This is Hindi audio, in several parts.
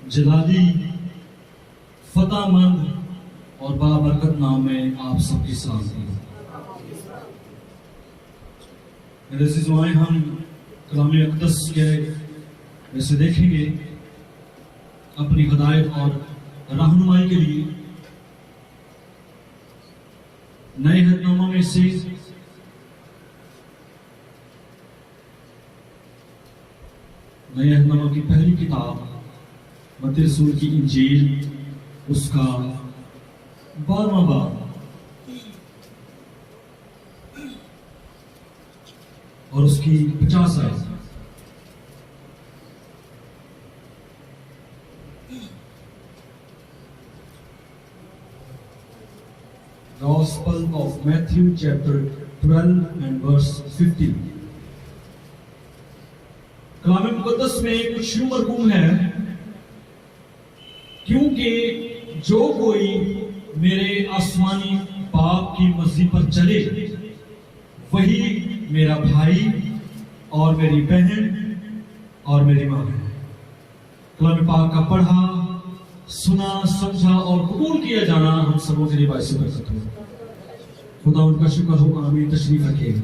जलाली, फतामंद और बाबरकत नाम में आप सबकी सलामती। मेरे अज़ीज़ों, हम कलाम अक़दस के वैसे देखेंगे अपनी हिदायत और रहनुमाई के लिए नए अहदनामा में से नए अहदनामा की पहली किताब मत्ती रसूल की इंजील, उसका 12वां बाब और उसकी 50 आयत। Gospel of Matthew chapter 12 and verse 15। कलाम मुक़द्दस में कुछ यूं मरकूम है, क्योंकि जो कोई मेरे आसमानी बाप की मर्जी पर चले वही मेरा भाई और मेरी बहन और मेरी मां है। कलाम पाक का पढ़ा, सुना, समझा और कबूल किया जाना हम सबों के लिए बाइस बरकत हो। खुदा उनका शुक्र हो। आमीन। तशरीफ रखिएगा।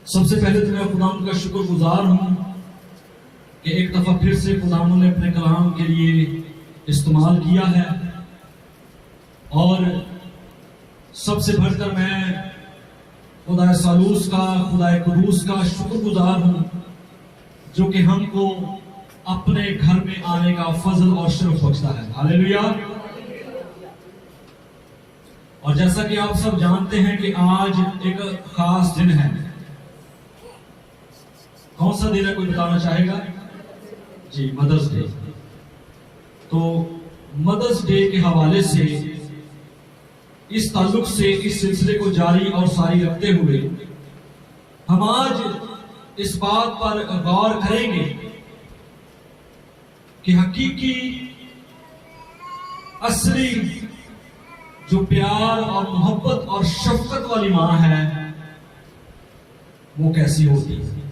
सबसे पहले तो मैं खुदाम का शुक्रगुजार हूं कि एक दफा फिर से खुदाम ने अपने कलाम के लिए इस्तेमाल किया है, और सबसे बढ़कर मैं खुदा सालूस का, खुदा कुदूस का शुक्रगुजार हूं जो कि हमको अपने घर में आने का फजल और शरफ बख्शता है। हालेलुया। और जैसा कि आप सब जानते हैं कि आज एक खास दिन है। कौन सा दिन है, कोई बताना चाहेगा? जी, मदर्स डे। तो मदर्स डे के हवाले से, इस ताल्लुक से, इस सिलसिले को जारी और सारी रखते हुए हम आज इस बात पर गौर करेंगे कि हकीकी असली जो प्यार और मोहब्बत और शफकत वाली मां है वो कैसी होती है।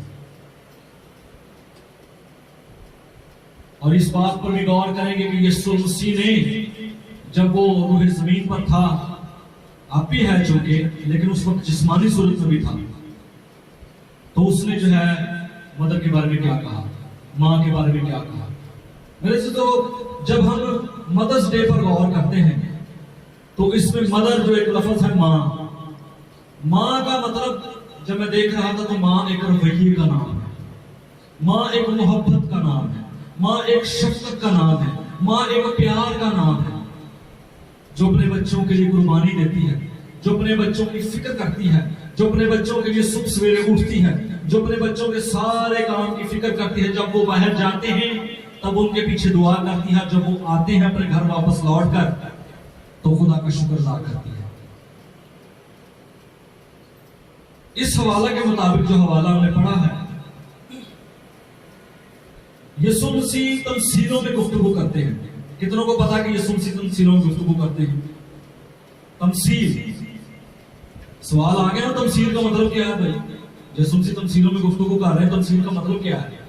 और इस बात पर भी गौर करेंगे कि यीशु मसीह ने जब वो रूह जमीन पर था, आप भी है चूंकि, लेकिन उस वक्त जिस्मानी सूरत में भी था, तो उसने जो है मदर के बारे में क्या कहा, मां के बारे में क्या कहा। मेरे से तो जब हम मदर्स डे पर गौर करते हैं तो इसमें मदर जो एक लफ्ज है, मां का मतलब जब मैं देख रहा था तो मां एक रवैये का नाम है, मां एक मोहब्बत का नाम है, मां एक शफकत का नाम है, मां एक प्यार का नाम है, जो अपने बच्चों के लिए कुर्बानी देती है, जो अपने बच्चों की फिक्र करती है, जो अपने बच्चों के लिए सुबह सवेरे उठती है, जो अपने बच्चों के सारे काम की फिक्र करती है। जब वो बाहर जाते हैं तब उनके पीछे दुआ करती है, जब वो आते हैं अपने घर वापस लौटकर तो खुदा का शुक्र अदा करती है। इस हवाला के मुताबिक जो हवाला हमने पढ़ा है, यीशु मसीह तमसीलों में गुफ्तगू करते हैं। कितनों को पता कि यीशु मसीह तमसीलों में गुफ्तगू करते हैं? तमसील, सवाल आ गया ना, तमसील का मतलब क्या है भाई? यीशु मसीह तमसीलों में गुफ्तगू कर रहे हैं, तमसील का मतलब क्या है?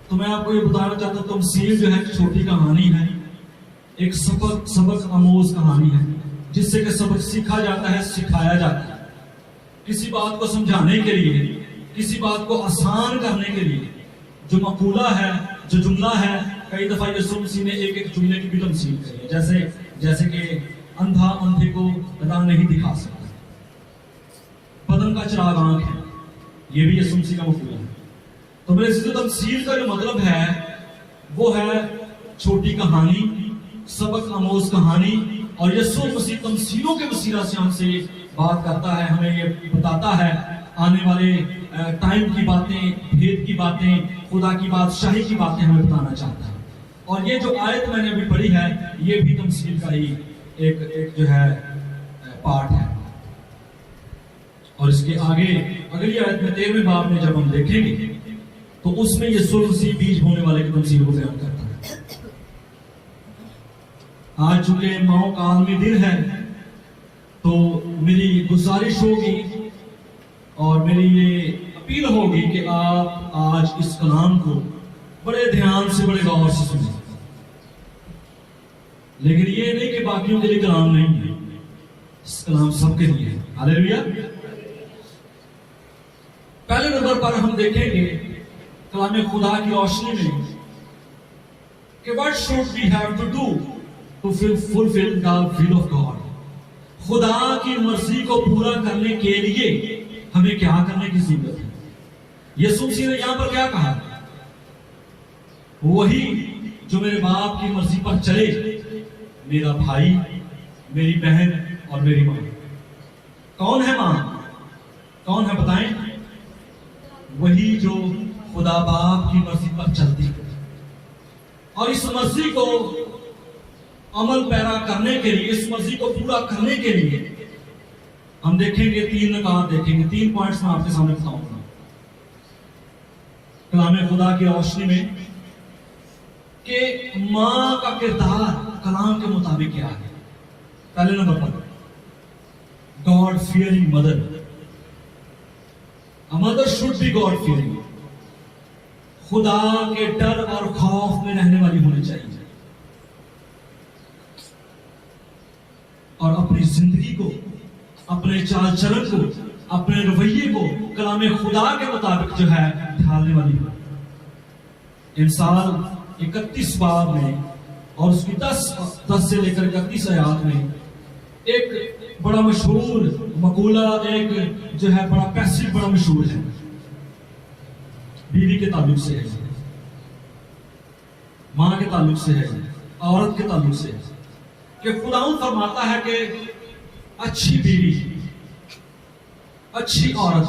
तो मैं आपको ये बताना चाहता हूं, तमसील जो है एक छोटी कहानी है, एक सबक आमोज कहानी है, जिससे कि सबक सीखा जाता है, सिखाया जाता है। किसी बात को समझाने के लिए, किसी बात को आसान करने के लिए जो मकूला है, जो जुमला है, कई दफा यीशु मसीह ने एक एक जुमले की भी तमसील करी है। जैसे कि अंधा अंधे को राह नहीं दिखा सकता, बदन का चिराग आंख है, ये भी यीशु मसीह का मकूला है। तो मेरे से तमसील का जो मतलब है वो है छोटी कहानी, सबक आमोज कहानी। और यीशु मसीह तमसीलों के वसीला से हमसे बात करता है, हमें ये बताता है आने वाले टाइम की बातें, भेद की बातें, खुदा की बादशाही की बातें हमें बताना चाहता है। और ये जो आयत मैंने अभी पढ़ी है, ये भी तमसील का ही एक जो है पार्ट है। और इसके आगे अगली आयत में 13वें बाब में जब हम देखेंगे तो उसमें यीशु मसीह बीज होने वाले की तमसील को बयान करता है। आज चूंकि माओ का आलमी दिन है, तो मेरी गुजारिश होगी और मेरी ये अपील होगी कि आप आज इस कलाम को बड़े ध्यान से, बड़े गौर से सुनें। लेकिन ये नहीं कि बाकियों के लिए कलाम नहीं है, इस कलाम सबके लिए है। हालेलुया। पहले नंबर पर हम देखेंगे कलाम खुदा की रोशनी में कि what should we have to do to fulfil the will of God. खुदा की मर्जी को पूरा करने के लिए हमें क्या करने की जरूरत है। यीशु मसीह ने यहां पर क्या कहा? वही जो मेरे बाप की मर्जी पर चले, मेरा भाई, मेरी बहन और मेरी मां। कौन है मां? कौन है बताएं? वही जो खुदा बाप की मर्जी पर चलती है। और इस मर्जी को अमल पैरा करने के लिए, इस मर्जी को पूरा करने के लिए हम देखेंगे 3 नकात देखेंगे, 3 पॉइंट्स मैं आपके सामने बताऊंगा कलाम खुदा की रोशनी में कि मां का किरदार कलाम के मुताबिक क्या है। पहले नंबर पर God fearing mother. A mother should be God fearing. खुदा के डर और खौफ में रहने वाली होनी चाहिए और अपनी जिंदगी को, अपने चाल चलन को, अपने रवैये को कलाम खुदा के मुताबिक जो है ढालने वाली हो। इंसान 31 बाब में और उसकी 10 से लेकर 31 आयात में एक बड़ा मशहूर मकूला, एक जो है बड़ा पैसेज बड़ा मशहूर है, बीवी के ताल्लुक से है, मां के ताल्लुक से है, औरत के ताल्लुक से है कि खुदावंद फरमाता है कि अच्छी बीवी, अच्छी औरत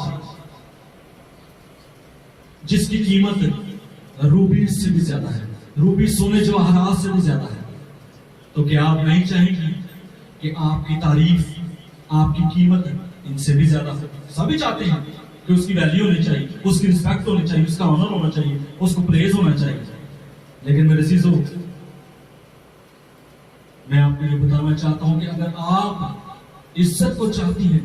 जिसकी कीमत रूबी से भी ज्यादा है, रूबी सोने जवाहरात से भी ज्यादा है। तो क्या आप नहीं चाहेंगी कि आपकी तारीफ, आपकी कीमत इनसे भी ज्यादा हो? सभी चाहते हैं कि उसकी वैल्यू होनी चाहिए, उसकी रिस्पेक्ट होनी चाहिए, उसका ऑनर होना चाहिए, उसको प्रेज होना चाहिए। लेकिन मेरे अजीजों, मैं आपको ये बताना चाहता हूं कि अगर आप इज्जत को चाहती हैं,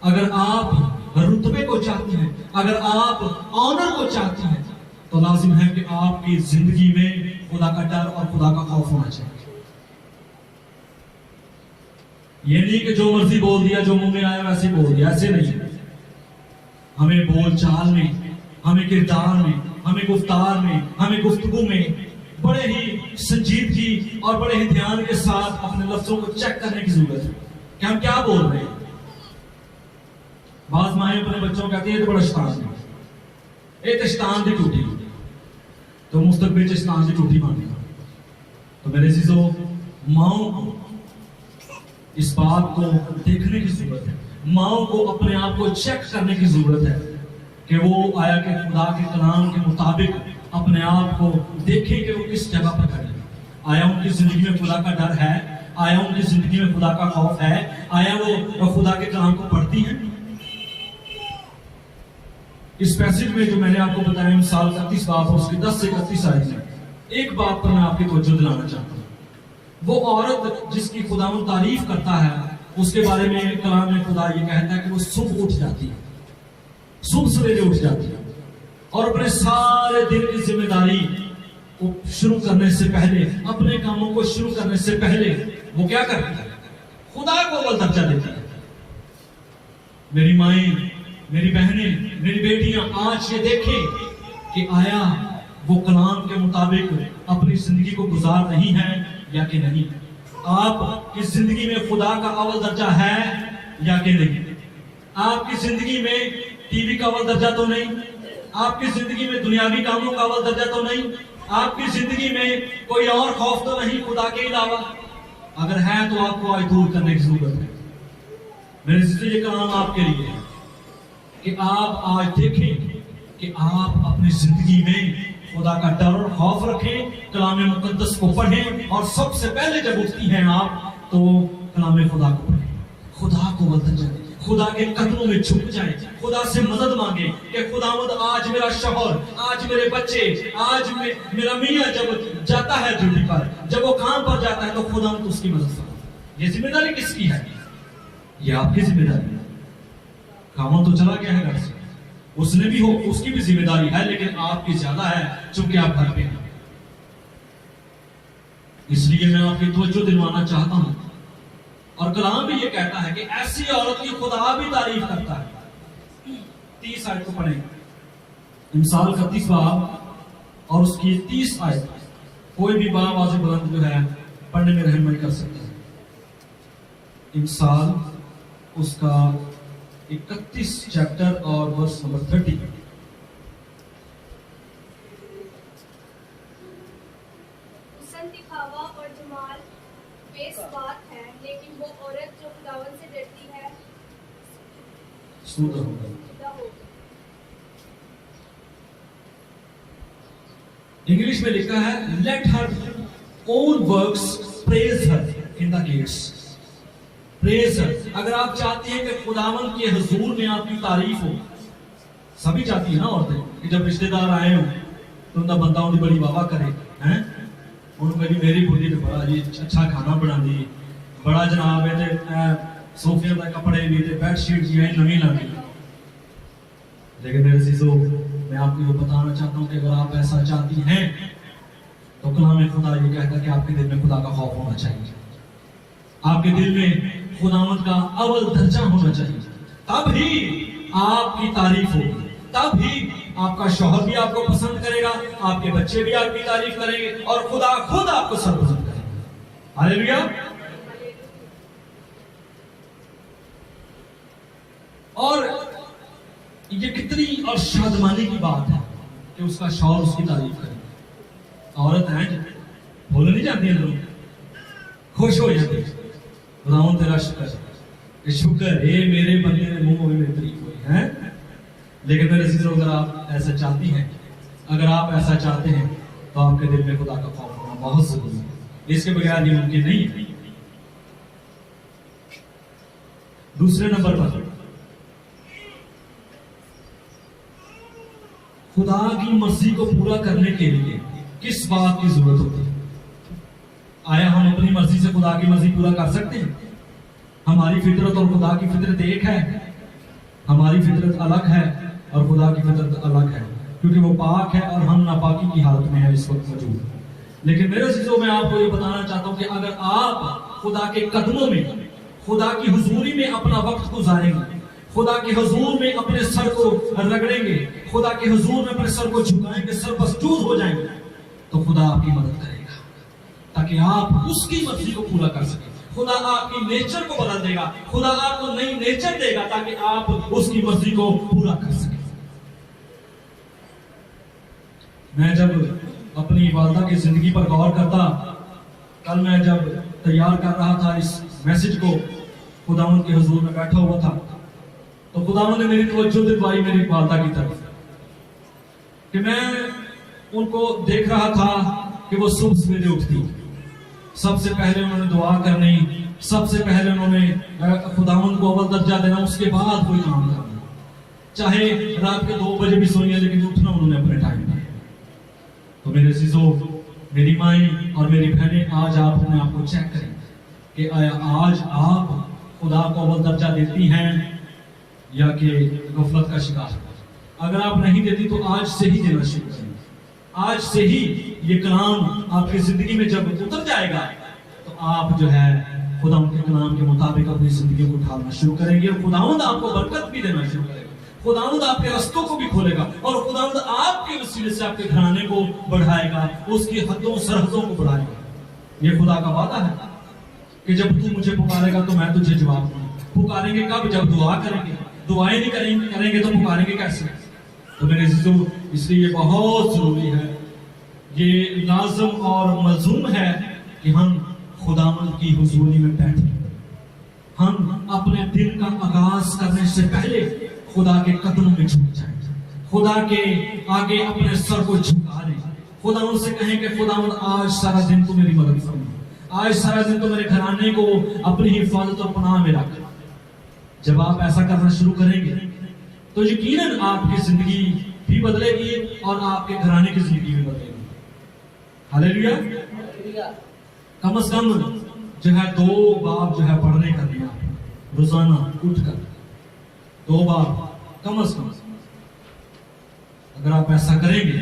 अगर आप रुतबे को चाहती हैं, अगर आप ऑनर को चाहती हैं, तो लाजिम है कि आपकी जिंदगी में खुदा का डर और खुदा का खौफ होना चाहिए। ये नहीं कि जो मर्जी बोल दिया, जो मुंह में आया वैसे बोल दिया, ऐसे नहीं। हमें बोल चाल में, हमें किरदार में, हमें गुफ्तार में, हमें गुफ्तगू में बड़े ही संजीदगी और बड़े ही ध्यान के साथ अपने लफ्जों को चेक करने की जरूरत है कि हम क्या बोल रहे हैं। बाज माएं अपने बच्चों को कहती है, ये तो बड़ा शैतान है, ये तो शैतान दी टूटी, तो मुस्तकबिल च शैतान दी टूटी मानी। तो मेरे अजीजों, माओ को इस बात को देखने की जरूरत है, माओ को अपने आप को चेक करने की जरूरत है कि वो आया कि खुदा के कलाम के मुताबिक अपने आप को देखें कि वो किस जगह पर खड़े हैं। आया उनकी जिंदगी में खुदा का डर है? आया उनकी जिंदगी में खुदा का खौफ है? आया वो खुदा के कलाम को पढ़ती हैं? इस पैसेज में जो मैंने आपको बताया, मिसाल 31 बाब और उसकी 10 से 31 आयत में, एक बात पर मैं आपकी तवज्जो दिलाना चाहता हूँ। वो औरत जिसकी खुदावंद तारीफ करता है, उसके बारे में कलाम में खुदा ये कहता है कि वो सुबह उठ जाती है, सुबह सवेरे उठ जाती है और अपने सारे दिन की जिम्मेदारी को शुरू करने से पहले, अपने कामों को शुरू करने से पहले वो क्या करती है? खुदा को अव्वल दर्जा देती है। मेरी माएं, मेरी बहनें, मेरी बेटियां, आज ये देखें कि आया वो कलाम के मुताबिक अपनी जिंदगी को गुजार रही हैं या कि नहीं। आपकी जिंदगी में खुदा का अव्वल दर्जा है या कि नहीं? आपकी जिंदगी में टीवी का अव्वल दर्जा तो नहीं, आपकी जिंदगी में दुनियावी कामों का अव्वल दर्जा तो नहीं, आपकी जिंदगी में कोई और खौफ तो नहीं खुदा के अलावा? अगर है तो आपको आज दूर करने की जरूरत है। मेरे से ये कलाम आपके लिए है कि आप आज देखें कि आप अपनी जिंदगी में खुदा का डर और खौफ रखें, कलाम मुकद्दस को पढ़ें और सबसे पहले जब उठती हैं आप तो कलाम खुदा को पढ़ें, खुदा को वतन जाए, खुदा के कदमों में झुक जाए, खुदा से मदद मांगे कि खुदावंद आज मेरा शौहर, आज मेरे बच्चे, आज मेरा मियां जब जाता है ड्यूटी पर, जब वो काम पर जाता है, है तो खुदा उसकी मदद करो। ये जिम्मेदारी किसकी है? ये आपकी जिम्मेदारी है। कामन तो चला गया है घर से, उसने भी हो, उसकी भी जिम्मेदारी है, लेकिन आपकी ज्यादा है क्योंकि आप घर पे हैं। इसलिए मैं आपकी तवज्जो दिलवाना चाहता हूं, और कलाम भी ये कहता है कि ऐसी औरत की खुदा भी तारीफ करता है। 30 आयत को पढ़ें, मिसाल 31 बाब और उसकी 30 आयत। कोई भी बाब आवाज़ बुलंद जो है पढ़ने में रहनुमाई कर सकता है। मिसाल उसका 31 चैप्टर और वर्स नंबर 30। हुस्न, दिखावा और जमाल बेस बात है, लेकिन वो औरत जो खुदावन से डरती है सूदा होगा। खुदा होगी। इंग्लिश में लिखा है let her own works praise her in the gates. Praise her. अगर आप चाहते हैं कि खुदावन के हुजूर में आपकी तारीफ हो, सभी चाहती है ना औरतें कि जब रिश्तेदार आए हो तो उनका बंदा उनकी बड़ी वाह करे हैं, उन्होंने मेरी बुढ़ी ने बड़ा जी अच्छा खाना बना दी, बड़ा जनाब है सोफे का कपड़े भी थे, बेडशीट जी है नवी लानी। लेकिन मेरे चीजों मैं आपको ये बताना चाहता हूं कि अगर आप ऐसा चाहती हैं तो कलाम खुदा ये कहता है कि आपके दिल में खुदा का खौफ होना चाहिए, आपके दिल में खुदावंद का अव्वल दर्जा होना चाहिए, तब ही आपकी तारीफ होगी, तब ही आपका शौहर भी आपको पसंद करेगा, आपके बच्चे भी आपकी तारीफ करेंगे और खुदा खुद आपको सरपसंद करेगा। हालेलुया। और ये कितनी और शादमानी की बात है कि उसका शौहर उसकी तारीफ करे। औरत है बोल नहीं जाती है, लोग खुश हो जाते हैं, खुदावंद तेरा शुक्र है मेरे बंदे ने मुंह में तारीफ हुई है। लेकिन मेरे सिस्टर, अगर आप ऐसा चाहती हैं, अगर आप ऐसा चाहते हैं तो आपके दिल में खुदा का खौफ होना बहुत जरूरी है, इसके बगैर ये मुमकिन नहीं है। दूसरे नंबर पर खुदा की मर्जी को पूरा करने के लिए किस बात की जरूरत होती है? आया हम अपनी मर्जी से खुदा की मर्जी पूरा कर सकते हैं? हमारी फितरत और खुदा की फितरत एक है। हमारी फितरत अलग है और खुदा की फितरत अलग है, क्योंकि वो पाक है और हम नापाकी की हालत में है इस वक्त मौजूद। लेकिन मेरे चीजों में आपको ये बताना चाहता हूं कि अगर आप खुदा के कदमों में, खुदा की हुजूरी में अपना वक्त गुजारेंगे, खुदा के हुजूर में अपने सर को रगड़ेंगे, खुदा के हुजूर में अपने सर को झुकाएंगे, सर बसजूद हो जाएंगे, तो खुदा आपकी मदद करेगा ताकि आप उसकी मर्जी को पूरा कर सकें। खुदा आपकी नेचर को बदल देगा, खुदा आपको नई नेचर देगा ताकि आप उसकी मर्जी को पूरा कर सकें। मैं जब अपनी वालदा की जिंदगी पर गौर करता, कल मैं जब तैयार कर रहा था इस मैसेज को, खुदावंद के हुजूर में बैठा हुआ था, तो खुदावंद ने मेरी तवज्जो दिलवाई मेरी वालदा की तरफ कि मैं उनको देख रहा था कि वो सुबह सवेरे उठती, सबसे पहले उन्होंने दुआ करनी, सबसे पहले उन्होंने खुदावंद को अव्वल दर्जा देना, उसके बाद कोई काम करना, चाहे रात के 2 बजे भी सोइए, लेकिन उठना उन्होंने अपने टाइम पर। तो मेरे चीजों, मेरी माई और मेरी बहनें, आज आप अपने आप को चेक करें कि आज आप खुदा को अव्वल दर्जा देती हैं या कि गफलत का शिकार। अगर आप नहीं देती तो आज से ही देना शुरू करें। आज से ही ये कलाम आपकी जिंदगी में जब उतर जाएगा तो आप जो है खुदा उनके कलाम के मुताबिक अपनी जिंदगी को ढालना शुरू करेंगे और खुदावंद आपको बरकत भी देना शुरू करेगा, खुदावंद आपके रास्तों को भी खोलेगा और खुदावंद आपके वसीले से आपके घराने को बढ़ाएगा, उसकी हदों सरहदों को बढ़ाएगा। ये खुदा का वादा है कि जब तू मुझे पुकारेगा तो मैं तुझे जवाब दूंगा। पुकारेंगे कब? जब दुआ करेंगे। दुआएं नहीं करेंगे तो पुकारेंगे कैसे? तो मेरे अजीजों, इसलिए बहुत जरूरी है, ये लाजम और मलजूम है कि हम खुदावंद की हुजूरी में बैठे, हम अपने दिन का आगाज करने से पहले खुदा के कदमों में झुक जाएं, खुदा के आगे अपने सर को झुका दें, खुदावंद से कहें कि खुदावंद आज सारा दिन तू मेरी मदद फरमा, आज सारा दिन तो मेरे घराने को अपनी हिफाजत और पनाह में रख। जब आप ऐसा करना शुरू करेंगे तो यकीनन आपकी जिंदगी भी बदलेगी और आपके घराने की जिंदगी भी बदलेगी। हालेलुया। कम से कम जो है 2 बार जो है पढ़ने का दिया रोजाना उठकर 2 बार कम से कम। अगर आप ऐसा करेंगे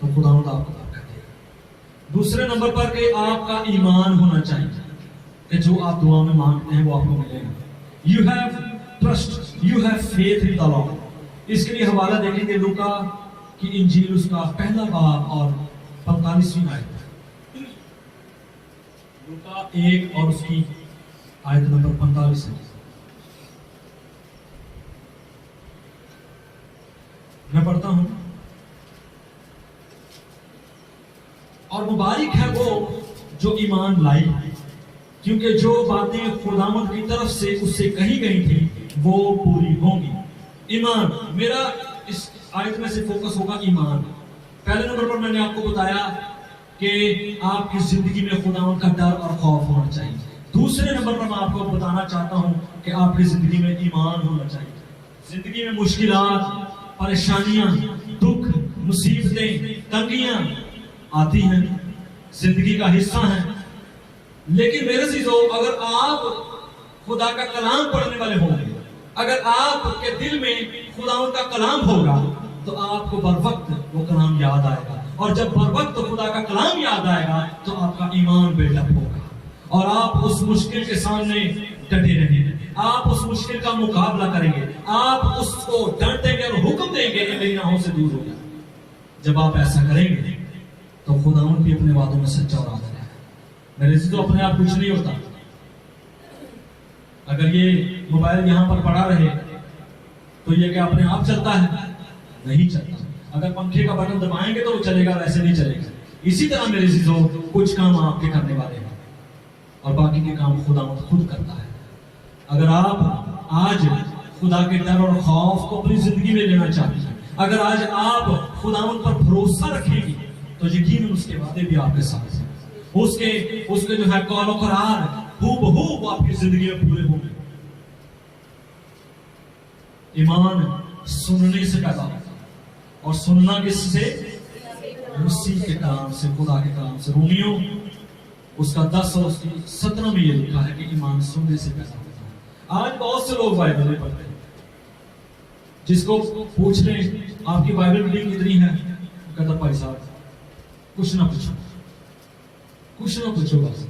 तो खुदावंद आपको बरकत देगा। दूसरे नंबर पर कि आपका ईमान होना चाहिए कि जो आप दुआ में मांगते हैं वो आपको मिलेगा। You have trust, you have faith in the Lord. इसके लिए हवाला देखेंगे लूका की इंजील उसका पहला बाब और 45वीं आयत, लूका 1 और उसकी आयत नंबर 45 है। मैं पढ़ता हूं। और मुबारक है वो जो ईमान लाई, क्योंकि जो बातें खुदावंद की तरफ से उससे कही गई थी वो पूरी होंगी। ईमान, मेरा इस आयत में से फोकस होगा ईमान। पहले नंबर पर मैंने आपको बताया कि आपकी जिंदगी में खुदावंद का डर और खौफ होना चाहिए। दूसरे नंबर पर मैं आपको बताना चाहता हूं कि आपकी जिंदगी में ईमान होना चाहिए। जिंदगी में मुश्किलात, परेशानियां, दुख, मुसीबतें, तंगियां आती हैं, जिंदगी का हिस्सा है। लेकिन मेरे चीजों, अगर आप खुदा का कलाम पढ़ने वाले होंगे, अगर आपके दिल में खुदावंद का कलाम होगा तो आपको बर वक्त वो कलाम याद आएगा। और जब बर वक्त खुदा का कलाम याद आएगा तो आपका ईमान बिल्डअप होगा और आप उस मुश्किल के सामने डटे रहेंगे। आप उस मुश्किल का मुकाबला करेंगे, आप उसको डर देंगे और हुक्म देंगे कि मेरी नाहों से दूर हो जाए। जब आप ऐसा करेंगे तो खुदावंद भी अपने वादों में सच्चा और आदर है। मेरे से तो अपने आप कुछ नहीं होता। अगर ये मोबाइल यहां पर पड़ा रहे तो ये क्या अपने आप चलता है? नहीं चलता। अगर पंखे का बटन दबाएंगे तो वो चलेगा, वैसे नहीं चलेगा। इसी तरह मेरे चीजों, कुछ काम आपके करने वाले हैं और बाकी के काम खुदावंद खुद करता है। अगर आप आज खुदा के डर और खौफ को अपनी जिंदगी में लेना चाहते हैं, अगर आज आप खुदावंद पर भरोसा रखेंगे तो यकीनन उसके वादे भी आपके साथ हैं। उसके जो है कौल और करार हूबहू वो आपकी जिंदगी में पूरे होंगे। ईमान सुनने से पैदा होता है और सुनना किससे? मसीह के कलाम से, खुदा के कलाम से। रोमियो उसका 10 और उसकी 17 में ये लिखा है कि ईमान सुनने से पैदा होता है। आज बहुत से लोग बाइबल नहीं पढ़ते। जिसको पूछ ले आपकी बाइबल रीडिंग कितनी है, कहता भाई साहब कुछ ना पूछो, बस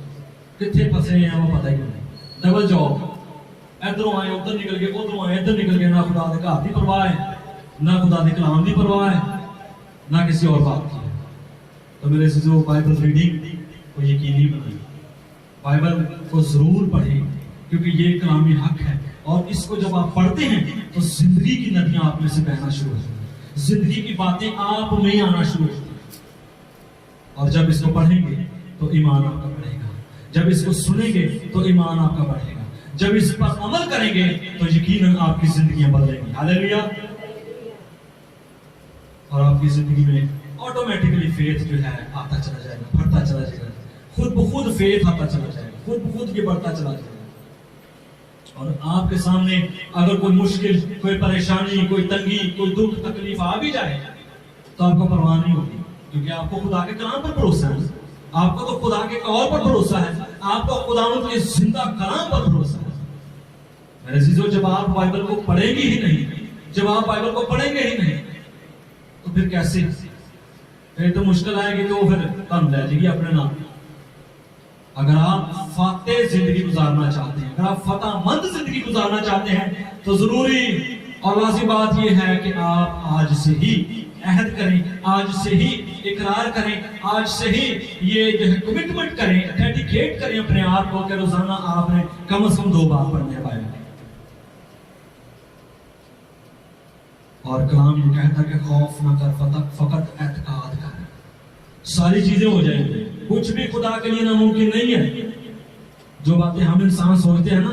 कितने फंसे हैं वो पता ही नहीं। डबल जॉब, इधरों आए उधर निकल गए, उधरों आए इधर निकल गए। ना खुदा के घर की परवाह है, ना खुदा के कलाम की परवाह है, ना किसी और बात की। तो मेरे से जो बाइबल रीडिंग को यकीनी बनाइए, बाइबल को जरूर पढ़ें, क्योंकि ये कलामी हक है। और इसको जब आप पढ़ते हैं तो जिंदगी की नदियां आप में से बहना शुरू होती हैं, जिंदगी की बातें आप में आना शुरू होती हैं। और जब इसको पढ़ेंगे तो ईमान आपका बढ़ेगा, जब इसको सुनेंगे तो ईमान आपका बढ़ेगा, जब इस पर अमल करेंगे तो यकीनन आपकी जिंदगियां बदलेंगी। हालेलुया। और आपकी जिंदगी में ऑटोमेटिकली फेथ जो है आता चला जाएगा, बढ़ता चला जाएगा, खुद ब खुद फेथ आता चला जाएगा, खुद ब खुद ये बढ़ता चला जाएगा। और आपके सामने अगर कोई मुश्किल, कोई परेशानी, कोई तंगी, कोई दुख तकलीफ आ भी जाए तो आपको परवाह नहीं होगी, क्योंकि आपको खुदा के कलाम पर भरोसा है। आपको तो खुदा के कौल पर भरोसा है, आपको खुदावंद के जिंदा कलाम पर भरोसा है। मेरे अजीजों, जब आप बाइबल को पढ़ेंगे ही नहीं, जब आप बाइबल को पढ़ेंगे ही नहीं तो फिर कैसे? फिर तो मुश्किल आएगी, तो फिर कम ले जाएगी अपने नाम। अगर आप फातेह जिंदगी गुजारना चाहते हैं, अगर आप फतहमंद जिंदगी गुजारना चाहते हैं तो जरूरी और लाज़िम बात यह है कि आप आज से ही अहद करें, आज से ही इकरार करें, आज से ही ये जो है कमिटमेंट करें, डेडिकेट करें अपने आप को कि रोजाना आपने कम से कम 2 बार पढ़ने बाइबल। और कलाम ये कहता है कि खौफ न कर, फकत एतकाद कर। सारी चीजें हो जाएंगी, कुछ भी खुदा के लिए नामुमकिन नहीं है। जो बातें हम इंसान सोचते हैं ना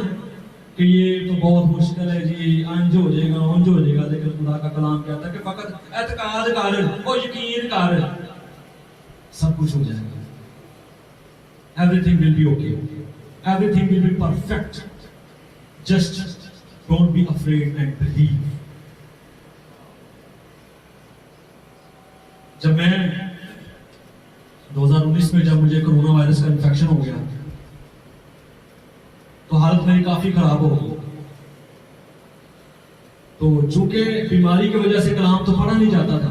कि ये तो बहुत मुश्किल है जी, अंज हो जाएगा, उंज हो जाएगा, लेकिन खुदा का कलाम कहता है कि फकत एतकाद कर और यकीन कर, सब कुछ हो जाएगा। Everything will be okay, everything will be perfect. Just don't be afraid and believe. जब मैं 2019 में जब मुझे कोरोना वायरस का इन्फेक्शन हो गया, तो हालत मेरी काफी खराब हो गई। तो चूंकि बीमारी की वजह से कलाम तो पढ़ा नहीं जाता था,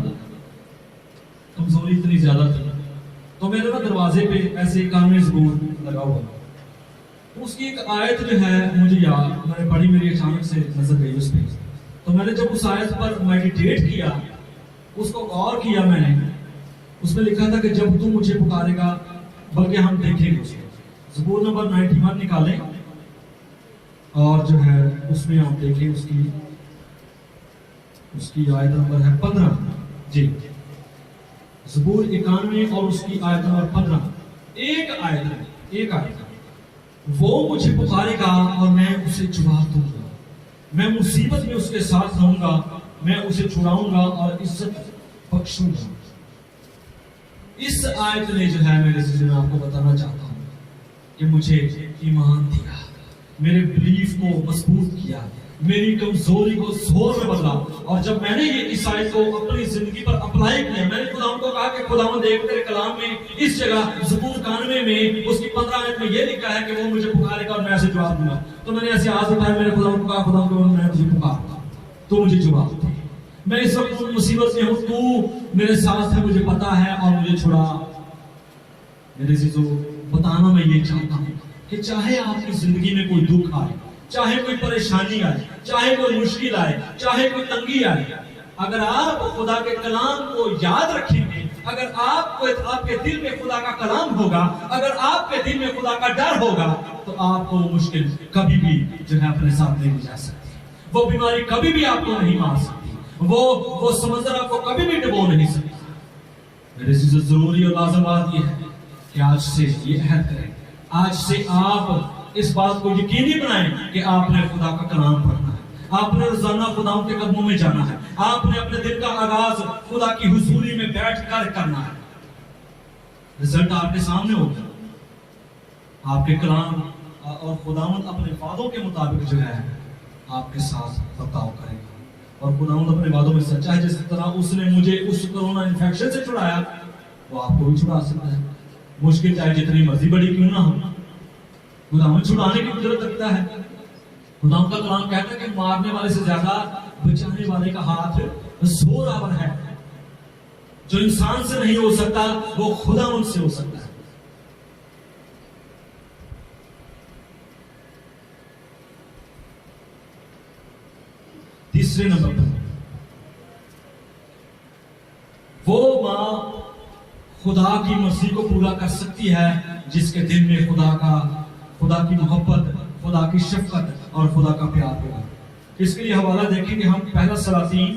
कमजोरी इतनी ज्यादा थी, तो मेरे ना दरवाजे पे ऐसे कान में ज़बूर लगा हुआ, उसकी एक आयत जो है मुझे याद, मैंने पढ़ी, मेरी अचानक से नजर गई उस पे। तो मैंने जब उस आयत पर मेडिटेट किया, उसको गौर किया मैंने, उसमें लिखा था कि जब तू मुझे पुकारेगा, बल्कि हम देखेंगे उसको। ज़बूर नंबर 91 निकालें और जो है उसमें आप देखें, उसकी आयत नंबर है 15 जी। ज़बूर 91 और उसकी आयत नंबर 15, एक आयत है। वो मुझे पुकारेगा और मैं उसे जवाब दूंगा, मैं मुसीबत में उसके साथ रहूंगा, मैं उसे छुड़ाऊंगा और इज्जत बख्शूंगा। इस आयत ने जो है मेरे से मैं आपको बताना चाहता हूं कि मुझे ईमान दिया, मेरे बिलीफ को मजबूत किया, मेरी कमजोरी को जोर में बदला। और जब मैंने ये इस आयत को अपनी जिंदगी पर अप्लाई किया, मैंने खुदावंद को कहा कि खुदावंद देख तेरे कलाम में इस जगह ज़बूर 91 में उसकी 15 आयत में ये लिखा है कि वो मुझे पुकारेगा और मैं ऐसे जवाब दूंगा। तो मैंने ऐसे हाथ उठाया, मैंने खुदावंद को कहा, खुदावंद मैं तुझे पुकारता, तो मुझे जवाब दे। मैं इस वक्त मुसीबत में हूं, तू मेरे साथ है, मुझे पता है, और मुझे छुड़ा। मेरे चीजों बताना मैं ये चाहता हूं कि चाहे आपकी जिंदगी में कोई दुख आए, चाहे कोई परेशानी आए, चाहे कोई मुश्किल आए, चाहे कोई तंगी आए, अगर आप खुदा के कलाम को याद रखेंगे, अगर आपके दिल में खुदा का कलाम होगा, अगर आपके दिल में खुदा का डर होगा, तो आपको मुश्किल कभी भी जो है अपने साथ नहीं जा सकती, वो बीमारी कभी भी आपको नहीं मार सकती, वो समंदर आपको कभी भी डुबो नहीं सकता। मेरे से जरूरी और लाज़िम बात यह है कि आज से ये अहद करें, आज से आप इस बात को यकीनी बनाएं कि आपने खुदा का कलाम पढ़ना है, आपने रोजाना खुदा के कदमों में जाना है, आपने अपने दिन का आगाज खुदा की हुजूरी में बैठ कर करना है। रिजल्ट आपके सामने होगा, आपके कलाम और खुदावंद अपने वादों के मुताबिक जो है आपके साथ बर्ताव करेगा। और खुदावंद अपने वादों में सच्चा है, जिस तरह उसने मुझे उस कोरोना इन्फेक्शन से छुड़ाया, वो आपको भी छुड़ा सकता है। मुश्किल चाहे जितनी मर्जी बड़ी क्यों ना हो, खुदावंद छुड़ाने की कुदरत रखता है। खुदावंद का कलाम कहता है कि मारने वाले से ज्यादा बचाने वाले का हाथ जोरावर है। जो इंसान से नहीं हो सकता वो खुदावंद से हो सकता है। तीसरे नंबर पर, वो मां खुदा की मर्जी को पूरा कर सकती है जिसके दिल में खुदा की मोहब्बत, खुदा की शफकत और खुदा का प्यार होगा। इसके लिए हवाला देखेंगे हम पहला सलातीन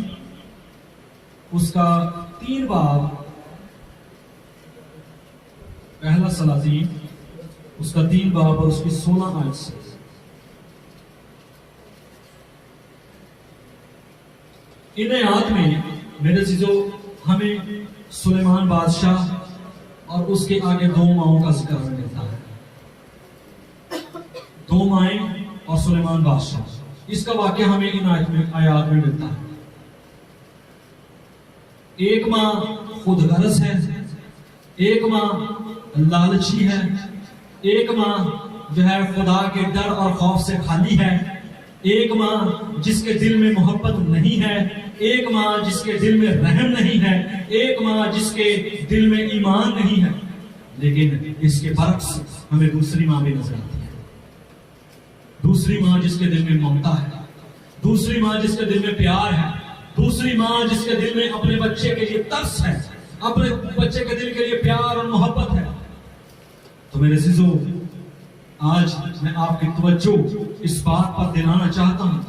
उसका 3 बाब, पहला सलातीन उसका 3 बाब और उसकी 16 आयत से। इन आयत में मेरे चीजों हमें सुलेमान बादशाह और उसके आगे 2 माओं का जिक्र मिलता है। 2 माएं और सुलेमान बादशाह, इसका वाक्य हमें इन आयत में मिलता है। एक मां खुदगर्ज है, एक मां लालची है, एक मां जो है खुदा के डर और खौफ से खाली है, एक मां जिसके दिल में मोहब्बत नहीं है, एक मां जिसके दिल में रहम नहीं है, एक मां जिसके दिल में ईमान नहीं है। लेकिन इसके बरक्स हमें दूसरी मां भी नजर आती है। दूसरी मां जिसके दिल में ममता है, दूसरी मां जिसके दिल में प्यार है, दूसरी मां जिसके दिल में अपने बच्चे के लिए तरस है, अपने बच्चे के दिल के लिए प्यार और मोहब्बत है। तो मेरे अज़ीज़ों, आज मैं आपकी तवज्जो इस बात पर दिलाना चाहता हूं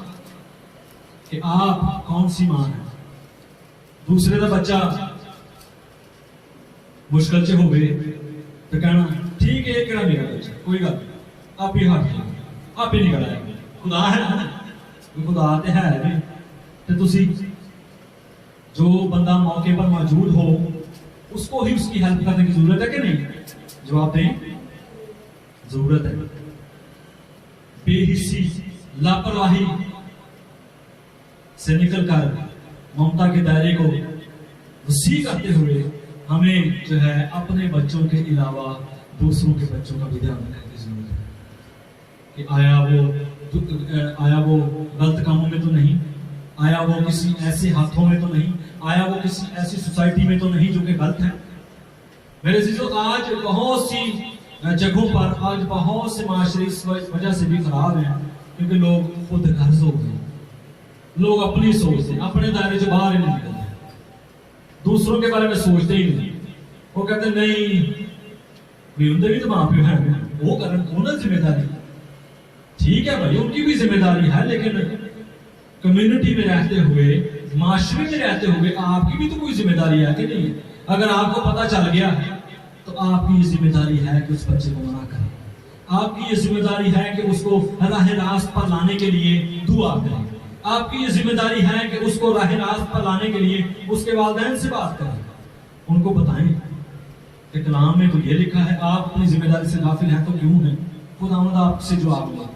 कि आप कौन सी मां है। दूसरे का बच्चा मुश्किल से हो गए तो कहना ठीक है, केड़ा मेरा बच्चा, कोई गल आप ही हाथ आप ही नहीं कराया, खुदा है, खुदा ते है नहीं। तो तुसी जो बंदा मौके पर मौजूद हो उसको ही उसकी हेल्प करने की जरूरत है कि नहीं? जवाब दें, जरूरत है। बेहिसी, लापरवाही से निकलकर ममता के दायरे को वसी करते हुए हमें जो है अपने बच्चों के अलावा दूसरों के बच्चों का भी ध्यान रखने की जरूरत है कि आया वो गलत कामों में तो नहीं, आया वो किसी ऐसे हाथों में तो नहीं, आया वो किसी ऐसी सोसाइटी में तो नहीं जो कि गलत है। मेरे अजीजों, आज बहुत सी जगहों पर आज बहुत से माशरे इस वजह से भी खराब हैं क्योंकि लोग खुद गर्ज हो गए, लोग अपनी सोचते, अपने दायरे से बाहर ही नहीं निकलते, दूसरों के बारे में सोचते ही नहीं। वो कहते नहीं भी उनके भी तो माँ प्यो है, वो करन उन्हें जिम्मेदारी, ठीक है भाई उनकी भी जिम्मेदारी है, लेकिन कम्युनिटी में रहते हुए, माशरे में रहते हुए आपकी भी तो कोई जिम्मेदारी है कि नहीं? अगर आपको पता चल गया तो आपकी ये जिम्मेदारी है कि उस बच्चे को मना करें, आपकी ये जिम्मेदारी है कि उसको राह रास्त पर लाने के लिए दुआ करें, आपकी ये जिम्मेदारी है कि उसको राह रास्त पर लाने के लिए उसके वालिदैन से बात करें, उनको बताएं कि कलाम में तो ये लिखा है, आप अपनी जिम्मेदारी से गाफिल हैं तो क्यों है? खुदावंद आपसे जवाब लेगा।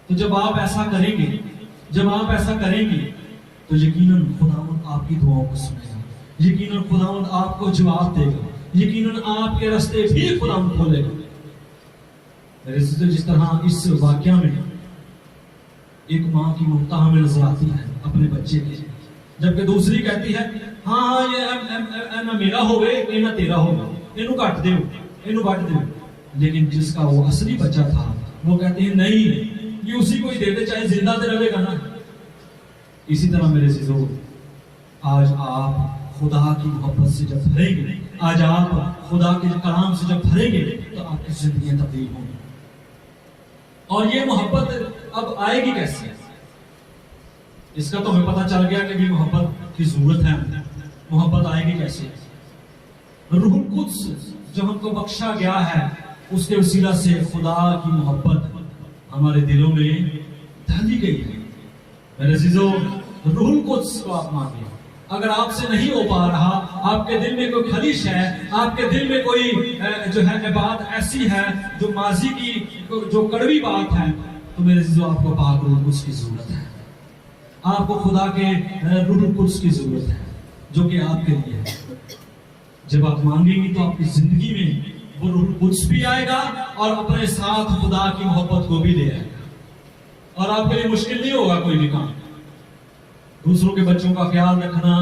तो जब आप ऐसा करेंगे, जब आप ऐसा करेंगे तो यकीनन खुदावंद आपकी दुआओं को सुनेगा, यकीनन खुदावंद आपको जवाब देगा, यकीनन आपके रास्ते भी खुदावंद खोलेगा। जिस तरह इस वाक्या में एक माँ की ममता हमें नजर आती है अपने बच्चे के, जबकि दूसरी कहती है हाँ ये ना मेरा हो गए ना तेरा हो गए, इनू काट दे, इनू बांट दे। लेकिन जिसका वो असली बच्चा था वो कहते हैं नहीं, ये उसी को ही दे दे, चाहे जिंदा तो रहेगा ना। इसी तरह मेरे अजीजों, आज आप खुदा की मोहब्बत से जब भरेंगे, आज आप खुदा के कलाम से जब भरेंगे तो आपकी जिंदगी तब्दील होंगी। और ये मोहब्बत अब आएगी कैसे? इसका तो हमें पता चल गया कि भी मोहब्बत की जरूरत है। मोहब्बत आएगी कैसे? रूह कुद्स जो हमको बख्शा गया है उसके वसीला से खुदा की मोहब्बत हमारे दिलों में डाली गई है। मेरे अजीजों, रूह कुद्स को आप मांगिए। अगर आपसे नहीं हो पा रहा, आपके दिल में कोई खलिश है, आपके दिल में कोई जो है बात ऐसी है जो माजी की जो कड़वी बात है, तो मेरे अजीजों आपको पाक रूह कुद्स की जरूरत है, आपको खुदा के रूह कुद्स की जरूरत है जो कि आपके लिए है। जब आप मांगेंगे तो आपकी जिंदगी में वो रूह कुद्स भी आएगा और अपने साथ खुदा की मोहब्बत को भी ले आएगा और आपके लिए मुश्किल नहीं होगा कोई भी काम। दूसरों के बच्चों का ख्याल रखना,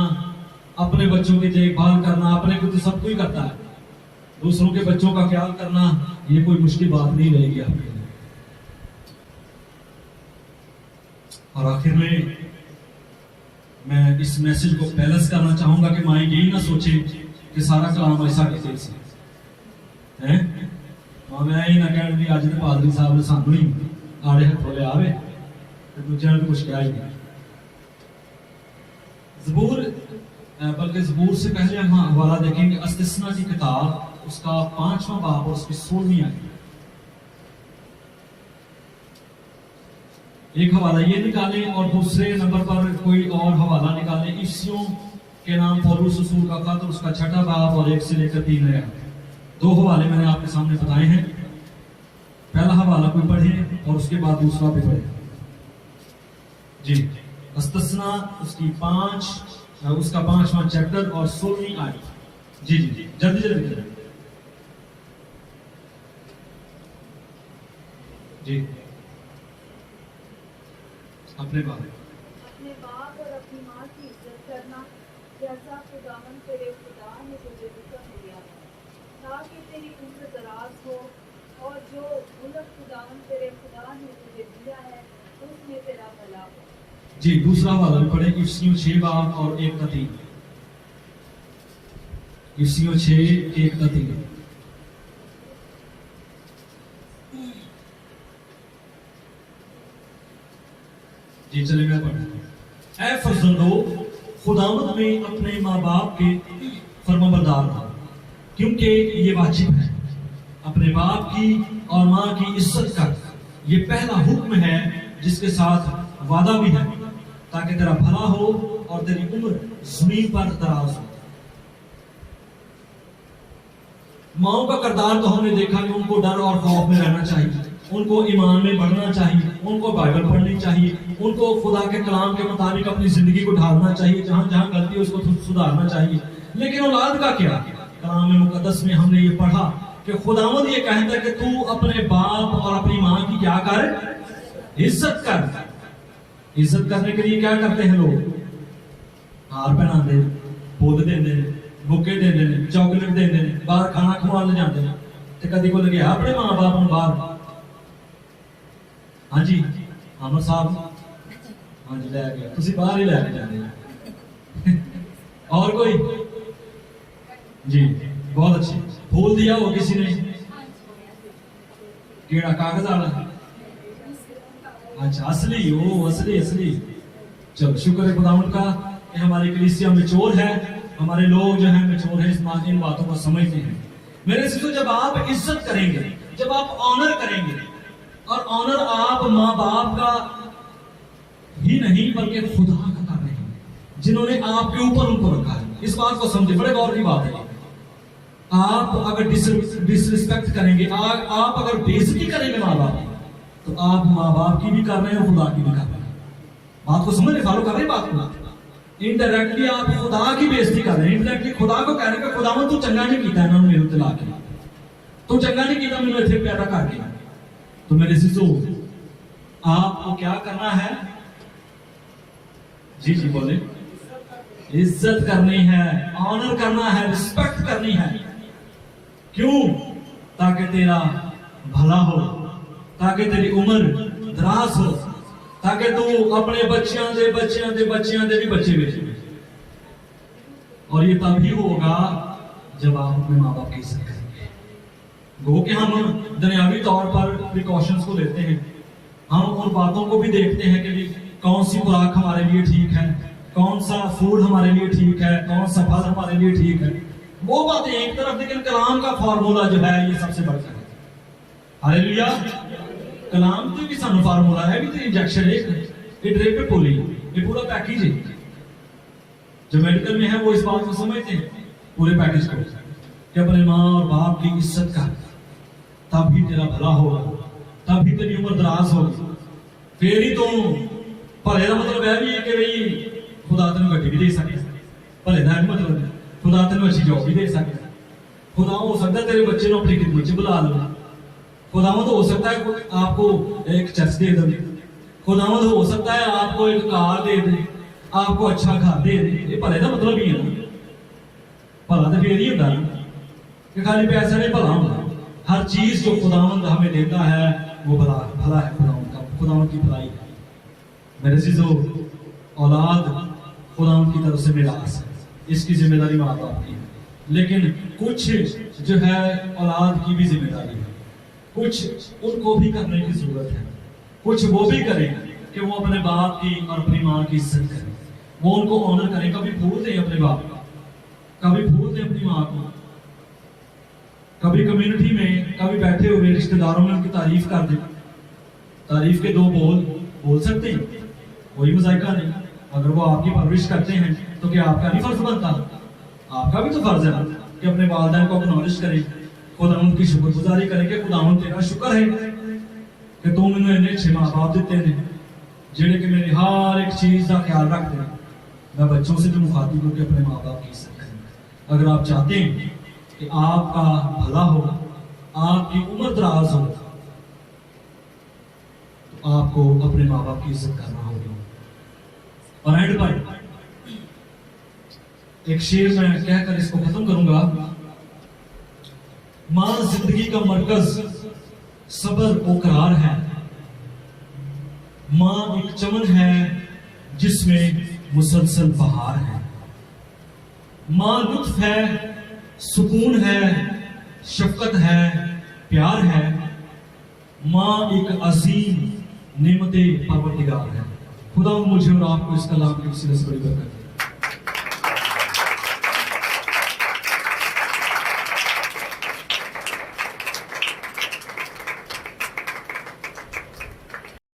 अपने बच्चों की देखभाल करना, अपने को तो सब कोई करता है, दूसरों के बच्चों का ख्याल करना ये कोई मुश्किल बात नहीं रहेगी आपके लिए। और आखिर में मैं इस मैसेज को बैलेंस करना चाहूंगा कि माँ यही ना सोचे कि सारा कलाम ऐसा किसी से है, मैं ही ना कह दी अज पादरी साहब ने सानू ही आड़े हथों ले आवे तो दूसरे ने कुछ कहा ही नहीं। ज़बूर, बल्कि ज़बूर से पहले हम हवाला देखेंगे इस्तिस्ना की किताब, उसका 5वां बाब और उसकी 16वीं आयत। एक हवाला ये निकालें और दूसरे नंबर पर कोई और हवाला निकालें। इफ्सियों के नाम पौलुस रसूल का खत, उसका 6वां बाब और 1 से लेकर 3 आयत। 2 हवाले मैंने आपके सामने बताए हैं। पहला हवाला कोई पढ़े और उसके बाद दूसरा भी पढ़े जी। इस्तिस्ना उसकी 5 उसका 5वां चैप्टर और 16वीं आयत। जी जी जल्दी जल्दी जी। अपने बाप और अपनी माँ की इज्जत करना, जैसा खुदावंद तेरे खुदा ने तुझे हुक्म दिया है, ताकि तेरी उम्र दराज हो और जो मुल्क खुदावंद तेरे खुदा ने तुझे दिया है उसमें तेरा भला हो। जी दूसरा वाला पढ़े इफ्सियों 6 बाब और 1 का 3। इफ्सियों 6 1 का 3। जी चले मैं पढ़। ऐ फर्जंदो, खुदावंद में अपने माँ बाप के फरमाबरदार था, क्योंकि ये वाजिब है। अपने बाप की और माँ की इज्जत कर, ये पहला हुक्म है जिसके साथ वादा भी है, ताकि तेरा भला हो और तेरी उम्र जमीन पर दराज हो। माओ का किरदार तो हमने देखा कि उनको डर और खौफ में रहना चाहिए, उनको ईमान में बढ़ना चाहिए, उनको बाइबल पढ़नी चाहिए, उनको खुदा के कलाम के मुताबिक अपनी जिंदगी को ढालना चाहिए, जहां जहां गलती है उसको सुधारना चाहिए। लेकिन औलाद का क्या? कलाम मुकद्दस में हमने ये पढ़ा कि खुदावंद ये कहता है कि तू अपने बाप और अपनी मां की क्या कर, इज्जत कर। इज्जत करने के लिए क्या करते हैं लोग? हार पहनाते, फुल देंगे, बुके देंगे, चॉकलेट देंगे, बाहर खाना खवा ले जाते हैं। तो कभी को लगे अपने मां बाप को बाहर, हाँ जी आमर साहब, हाँ जी लै गया, तुम बाहर ही लैके जाने। और कोई जी बहुत अच्छी, फूल दिया हो किसी ने, केड़ा कागज वाला, अच्छा असली, ओ असली असली। चलो शुक्र है खुदावंद का कि हमारी कलीसिया मैच्योर है, हमारे लोग जो है मैच्योर है, इन बातों को समझते हैं। मेरे सिस्टर, जब आप इज्जत करेंगे, जब आप ऑनर करेंगे, और ऑनर आप माँ बाप का ही नहीं बल्कि खुदा का कर रहे हैं, जिन्होंने आपके ऊपर उनको रखा है। इस बात को समझे, बड़े गौर की बात है। आप अगर डिसरिस्पेक्ट करेंगे, आप अगर बेइज्जती करेंगे माँ बाप, तो आप माँ बाप की भी कर रहे हैं, खुदा की भी कर रहे हैं। बात को समझ रहे, फॉलो कर रहे हैं बात को। इनडायरेक्टली आप खुदा की बेइज्जती कर रहे हैं, इनडायरेक्टली खुदा को कह रहे हैं, खुदावंद तू चंगा नहीं कीता इन्होंने मेरे उत्ते ला के, तू चंगा नहीं कीता मैंने इत्थे पैदा करके। तो मेरे सिसो, आपको क्या करना है? जी जी बोले, इज्जत करनी है, ऑनर करना है, रिस्पेक्ट करनी है। क्यों? ताकि तेरा भला हो, ताकि तेरी उम्र दराज हो, ताकि तू अपने बच्चियां दे भी बच्चे बेचे। और ये तभी होगा जब आप अपने माँ बाप की इज्जत करेंगे। गो कि हम दुनियावी तौर पर प्रिकॉशंस को लेते हैं, हम उन बातों को भी देखते हैं कि कौन सी खुराक हमारे लिए ठीक है, कौन सा फूड हमारे लिए ठीक है, कौन सा फल हमारे लिए ठीक है, वो बातें एक तरफ। लेकिन कलाम का फॉर्मूला जो है ये सबसे बढ़कर है। हालेलुया। कलाम तो भी सानू फार्मूला है, भी तो इंजेक्शन है, ये ड्रिप पोली, ये पूरा पैकेज है। जो मेडिकल में है वो इस बात को समझते हैं, पूरे पैकेज को, कि अपने माँ और बाप की इज्जत कर, तभी तेरा भला होगा, तभी तेरी उम्र दराज होगी। फिर ही तो भले का मतलब है भी कि भाई खुदा तेन गड्डी भी दे सके, भले का मतलब खुदा तेन अच्छी जॉब भी दे सके। खुदा हो सकता है तेरे बच्चे को अपनी खिदमत च बुला लो, खुदावंद हो सकता है आपको एक चर्च दे दे, खुदावंद हो सकता है आपको एक कार दे दे, आपको अच्छा घर दे दे। ये भले का मतलब ही है ना, भला तो फिर ही होता ना कि खाली पैसा नहीं भला होता। हर चीज जो खुदावंद हमें देता है वो भला भला है, खुदावंद की भलाई है। मेरे चीजों, औलाद खुदावंद की तरफ से मिरास है, इसकी जिम्मेदारी माँ बाप की है। लेकिन कुछ जो है औलाद की भी जिम्मेदारी है, कुछ उनको भी करने की जरूरत है। कुछ वो भी करें कि वो अपने बाप की और अपनी माँ की इज्जत करें, वो उनको ऑनर करें। कभी भूल दें अपने बाप को, कभी भूल दें अपनी माँ को, कभी कम्युनिटी में, कभी बैठे हुए रिश्तेदारों में उनकी तारीफ कर दें। तारीफ के दो बोल सकते हैं, कोई मजाइका नहीं। अगर वो आपकी परवरिश करते हैं तो क्या आपका नहीं फर्ज बनता? आपका भी तो फर्ज है कि अपने वालिदैन को एक्नॉलेज करें, खुदावंद की शुक्रगुजारी करें कि खुदावंद तेरा शुक्र है कि तू मैंने इन्ने अच्छे माँ बाप दिते हैं जेडे कि मेरी हर एक चीज का ख्याल रखते हैं। मैं बच्चों से भी मुखातिब हूं कि अपने माँ बाप की इज्जत करें। अगर आप चाहते हैं कि आपका भला हो, आपकी उम्र दराज हो, तो आपको अपने माँ बाप की इज्जत करना होगा। और एंड पर एक शेर मैं कहकर इसको खत्म करूंगा। मां जिंदगी का मरकज, सबर और करार है। मां एक चमन है जिसमें मुसलसल बहार है। मां लुत्फ है, सुकून है, शफकत है, प्यार है। मां एक अजीम नेमते परवरदिगार है। खुदा मुझे और आपको इस कलाम की वसीले से बड़ी बरकत